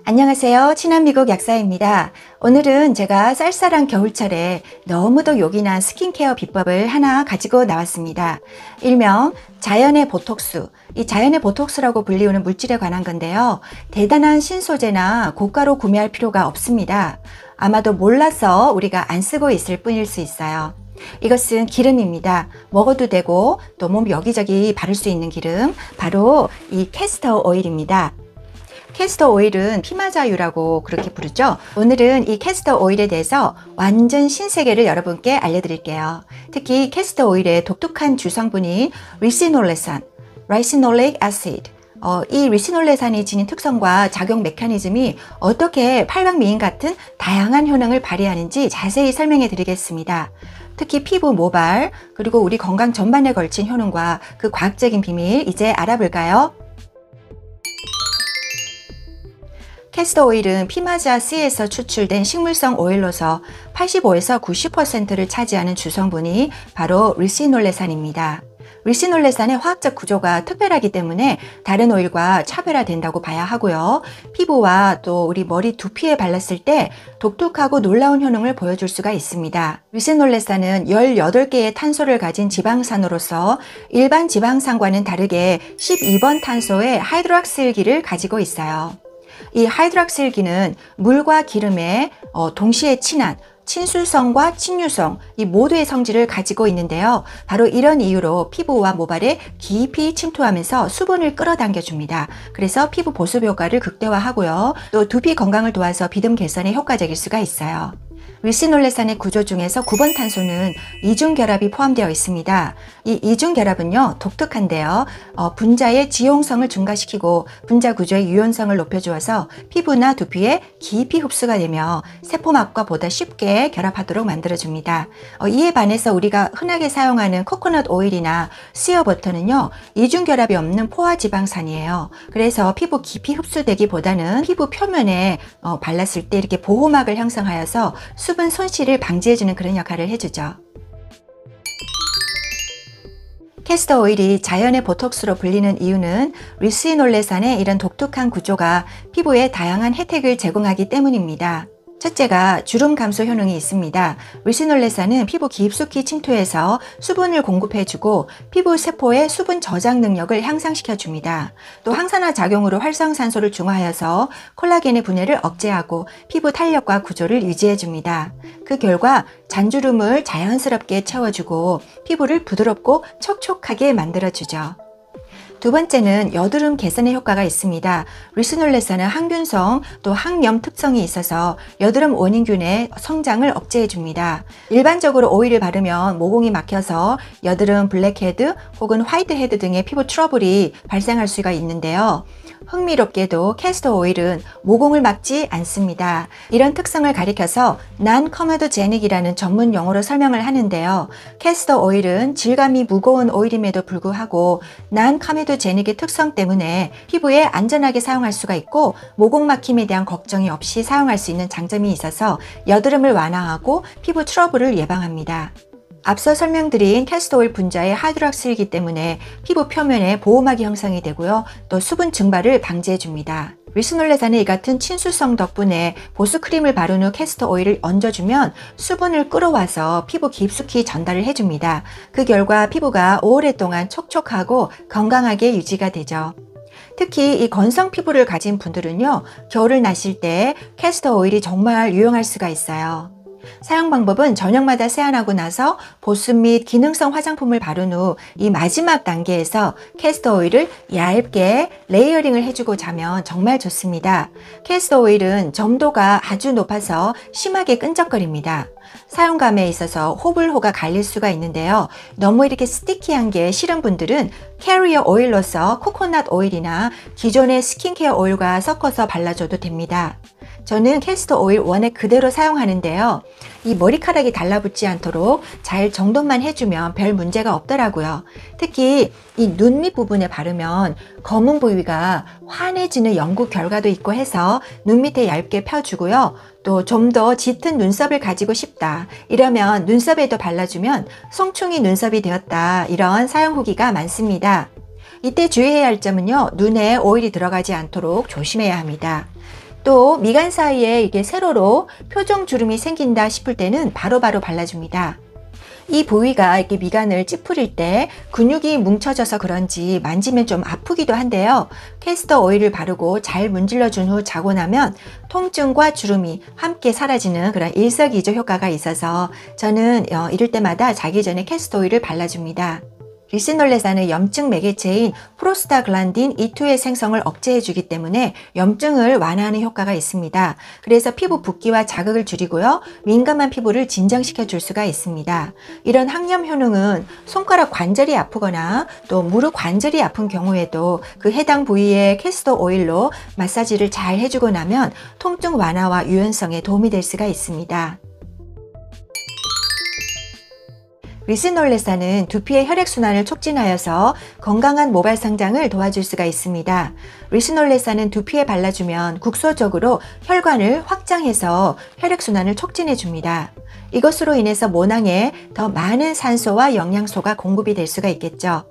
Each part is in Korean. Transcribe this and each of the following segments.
안녕하세요. 친환미국 약사입니다. 오늘은 제가 쌀쌀한 겨울철에 너무도 요긴한 스킨케어 비법을 하나 가지고 나왔습니다. 일명 자연의 보톡스, 이 자연의 보톡스라고 불리우는 물질에 관한 건데요. 대단한 신소재나 고가로 구매할 필요가 없습니다. 아마도 몰라서 우리가 안 쓰고 있을 뿐일 수 있어요. 이것은 기름입니다. 먹어도 되고 또 몸 여기저기 바를 수 있는 기름, 바로 이 캐스터 오일입니다. 캐스터 오일은 피마자유라고 그렇게 부르죠. 오늘은 이 캐스터 오일에 대해서 완전 신세계를 여러분께 알려드릴게요. 특히 캐스터 오일의 독특한 주성분인 리시놀레산, 라이시놀릭 애시드, 이 리시놀레산이 지닌 특성과 작용 메커니즘이 어떻게 팔방미인 같은 다양한 효능을 발휘하는지 자세히 설명해 드리겠습니다. 특히 피부 모발, 그리고 우리 건강 전반에 걸친 효능과 그 과학적인 비밀 이제 알아볼까요? 캐스터 오일은 피마자씨에서 추출된 식물성 오일로서 85에서 90%를 차지하는 주성분이 바로 리시놀레산입니다. 리시놀레산의 화학적 구조가 특별하기 때문에 다른 오일과 차별화된다고 봐야 하고요. 피부와 또 우리 머리 두피에 발랐을 때 독특하고 놀라운 효능을 보여줄 수가 있습니다. 리시놀레산은 18개의 탄소를 가진 지방산으로서 일반 지방산과는 다르게 12번 탄소의 하이드록실기를 가지고 있어요. 이 하이드록실기는 물과 기름에 동시에 친한 친수성과 친유성, 이 모두의 성질을 가지고 있는데요. 바로 이런 이유로 피부와 모발에 깊이 침투하면서 수분을 끌어당겨 줍니다. 그래서 피부 보습 효과를 극대화하고요. 또 두피 건강을 도와서 비듬 개선에 효과적일 수가 있어요. 리시놀레산의 구조 중에서 9번 탄소는 이중결합이 포함되어 있습니다. 이 이중결합은요, 독특한데요. 분자의 지용성을 증가시키고 분자 구조의 유연성을 높여주어서 피부나 두피에 깊이 흡수가 되며 세포막과 보다 쉽게 결합하도록 만들어줍니다. 이에 반해서 우리가 흔하게 사용하는 코코넛 오일이나 시어버터는요, 이중결합이 없는 포화지방산이에요. 그래서 피부 깊이 흡수되기보다는 피부 표면에 발랐을 때 이렇게 보호막을 형성하여서 수분 손실을 방지해주는 그런 역할을 해주죠. 캐스터 오일이 자연의 보톡스로 불리는 이유는 리시놀레산의 이런 독특한 구조가 피부에 다양한 혜택을 제공하기 때문입니다. 첫째가 주름 감소 효능이 있습니다. 리시놀레산은 피부 깊숙이 침투해서 수분을 공급해주고 피부 세포의 수분 저장 능력을 향상시켜줍니다. 또 항산화 작용으로 활성산소를 중화하여서 콜라겐의 분해를 억제하고 피부 탄력과 구조를 유지해줍니다. 그 결과 잔주름을 자연스럽게 채워주고 피부를 부드럽고 촉촉하게 만들어주죠. 두 번째는 여드름 개선의 효과가 있습니다. 리시놀레산은 항균성 또 항염 특성이 있어서 여드름 원인균의 성장을 억제해 줍니다. 일반적으로 오일을 바르면 모공이 막혀서 여드름, 블랙헤드 혹은 화이트헤드 등의 피부 트러블이 발생할 수가 있는데요. 흥미롭게도 캐스터 오일은 모공을 막지 않습니다. 이런 특성을 가리켜서 non-comedogenic이라는 전문 용어로 설명을 하는데요. 캐스터 오일은 질감이 무거운 오일임에도 불구하고 non-comedogenic의 특성 때문에 피부에 안전하게 사용할 수가 있고 모공 막힘에 대한 걱정이 없이 사용할 수 있는 장점이 있어서 여드름을 완화하고 피부 트러블을 예방합니다. 앞서 설명드린 캐스터 오일 분자의 하이드록실이기 때문에 피부 표면에 보호막이 형성이 되고요. 또 수분 증발을 방지해 줍니다. 리시놀레산의 이 같은 친수성 덕분에 보습크림을 바른 후 캐스터 오일을 얹어주면 수분을 끌어와서 피부 깊숙이 전달을 해줍니다. 그 결과 피부가 오랫동안 촉촉하고 건강하게 유지가 되죠. 특히 이 건성 피부를 가진 분들은요, 겨울을 나실 때 캐스터 오일이 정말 유용할 수가 있어요. 사용 방법은 저녁마다 세안하고 나서 보습 및 기능성 화장품을 바른 후 이 마지막 단계에서 캐스터 오일을 얇게 레이어링을 해주고 자면 정말 좋습니다. 캐스터 오일은 점도가 아주 높아서 심하게 끈적거립니다. 사용감에 있어서 호불호가 갈릴 수가 있는데요. 너무 이렇게 스티키한 게 싫은 분들은 캐리어 오일로서 코코넛 오일이나 기존의 스킨케어 오일과 섞어서 발라줘도 됩니다. 저는 캐스터 오일 원액 그대로 사용하는데요. 이 머리카락이 달라붙지 않도록 잘 정돈만 해주면 별 문제가 없더라고요. 특히 이 눈 밑 부분에 바르면 검은 부위가 환해지는 연구 결과도 있고 해서 눈 밑에 얇게 펴주고요. 또 좀 더 짙은 눈썹을 가지고 싶다, 이러면 눈썹에도 발라주면 송충이 눈썹이 되었다, 이런 사용 후기가 많습니다. 이때 주의해야 할 점은요, 눈에 오일이 들어가지 않도록 조심해야 합니다. 또 미간 사이에 이게 세로로 표정 주름이 생긴다 싶을 때는 바로바로 발라줍니다. 이 부위가 이렇게 미간을 찌푸릴 때 근육이 뭉쳐져서 그런지 만지면 좀 아프기도 한데요. 캐스터 오일을 바르고 잘 문질러 준 후 자고 나면 통증과 주름이 함께 사라지는 그런 일석이조 효과가 있어서 저는 이럴 때마다 자기 전에 캐스터 오일을 발라줍니다. 리시놀레산은 염증 매개체인 프로스타글란딘 E2의 생성을 억제해주기 때문에 염증을 완화하는 효과가 있습니다. 그래서 피부 붓기와 자극을 줄이고요. 민감한 피부를 진정시켜 줄 수가 있습니다. 이런 항염 효능은 손가락 관절이 아프거나 또 무릎 관절이 아픈 경우에도 그 해당 부위에 캐스터 오일로 마사지를 잘 해주고 나면 통증 완화와 유연성에 도움이 될 수가 있습니다. 리시놀레산은 두피의 혈액순환을 촉진하여서 건강한 모발 성장을 도와줄 수가 있습니다. 리시놀레산은 두피에 발라주면 국소적으로 혈관을 확장해서 혈액순환을 촉진해 줍니다. 이것으로 인해서 모낭에 더 많은 산소와 영양소가 공급이 될 수가 있겠죠.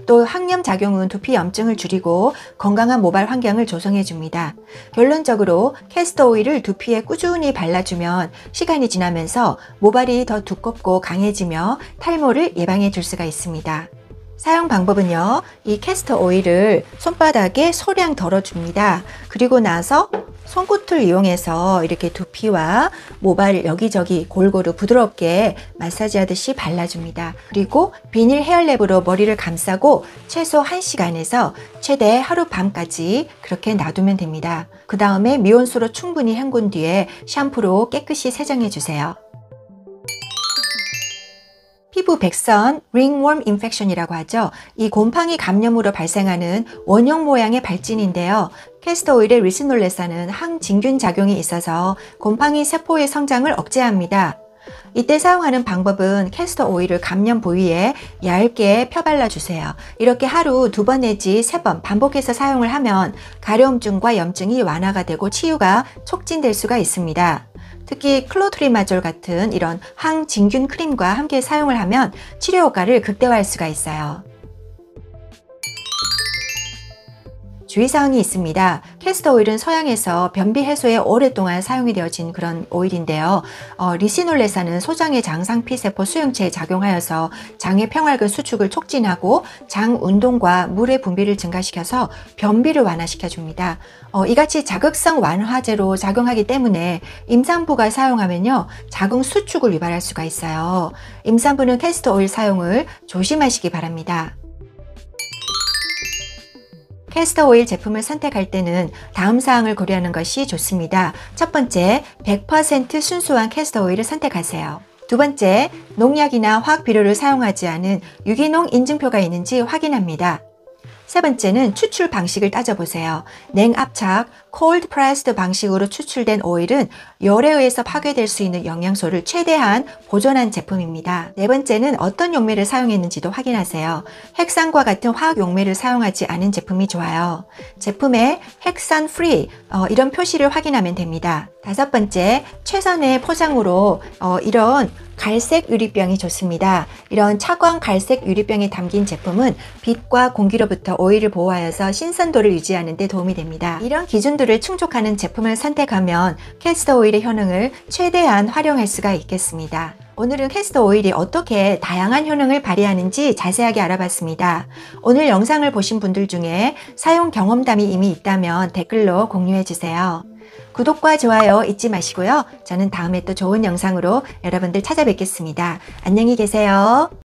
또 항염 작용은 두피 염증을 줄이고 건강한 모발 환경을 조성해 줍니다. 결론적으로 캐스터 오일을 두피에 꾸준히 발라주면 시간이 지나면서 모발이 더 두껍고 강해지며 탈모를 예방해 줄 수가 있습니다. 사용 방법은요, 이 캐스터 오일을 손바닥에 소량 덜어줍니다. 그리고 나서 손끝을 이용해서 이렇게 두피와 모발 여기저기 골고루 부드럽게 마사지 하듯이 발라줍니다. 그리고 비닐 헤어랩으로 머리를 감싸고 최소 1시간에서 최대 하룻밤까지 그렇게 놔두면 됩니다. 그 다음에 미온수로 충분히 헹군 뒤에 샴푸로 깨끗이 세정해 주세요. 피부 백선, ringworm infection이라고 하죠. 이 곰팡이 감염으로 발생하는 원형 모양의 발진인데요. 캐스터 오일의 리시놀레산은 항진균 작용이 있어서 곰팡이 세포의 성장을 억제합니다. 이때 사용하는 방법은 캐스터 오일을 감염 부위에 얇게 펴발라 주세요. 이렇게 하루 2번 내지 3번 반복해서 사용을 하면 가려움증과 염증이 완화가 되고 치유가 촉진될 수가 있습니다. 특히 클로트리마졸 같은 이런 항진균 크림과 함께 사용을 하면 치료 효과를 극대화할 수가 있어요. 주의사항이 있습니다. 캐스터 오일은 서양에서 변비 해소에 오랫동안 사용이 되어진 그런 오일인데요. 리시놀레산은 소장의 장상피세포 수용체에 작용하여서 장의 평활근 수축을 촉진하고 장 운동과 물의 분비를 증가시켜서 변비를 완화시켜줍니다. 이같이 자극성 완화제로 작용하기 때문에 임산부가 사용하면요, 자궁 수축을 유발할 수가 있어요. 임산부는 캐스터 오일 사용을 조심하시기 바랍니다. 캐스터 오일 제품을 선택할 때는 다음 사항을 고려하는 것이 좋습니다. 첫 번째, 100% 순수한 캐스터 오일을 선택하세요. 두 번째, 농약이나 화학 비료를 사용하지 않은 유기농 인증표가 있는지 확인합니다. 세 번째는 추출 방식을 따져보세요. 냉압착, cold pressed 방식으로 추출된 오일은 열에 의해서 파괴될 수 있는 영양소를 최대한 보존한 제품입니다. 네 번째는 어떤 용매를 사용했는지도 확인하세요. 핵산과 같은 화학 용매를 사용하지 않은 제품이 좋아요. 제품에 핵산 free 이런 표시를 확인하면 됩니다. 다섯 번째, 최선의 포장으로 이런 갈색 유리병이 좋습니다. 이런 차광 갈색 유리병에 담긴 제품은 빛과 공기로부터 오일을 보호하여서 신선도를 유지하는 데 도움이 됩니다. 이런 기준들을 충족하는 제품을 선택하면 캐스터 오일의 효능을 최대한 활용할 수가 있겠습니다. 오늘은 캐스터 오일이 어떻게 다양한 효능을 발휘하는지 자세하게 알아봤습니다. 오늘 영상을 보신 분들 중에 사용 경험담이 이미 있다면 댓글로 공유해 주세요. 구독과 좋아요 잊지 마시고요. 저는 다음에 또 좋은 영상으로 여러분들 찾아뵙겠습니다. 안녕히 계세요.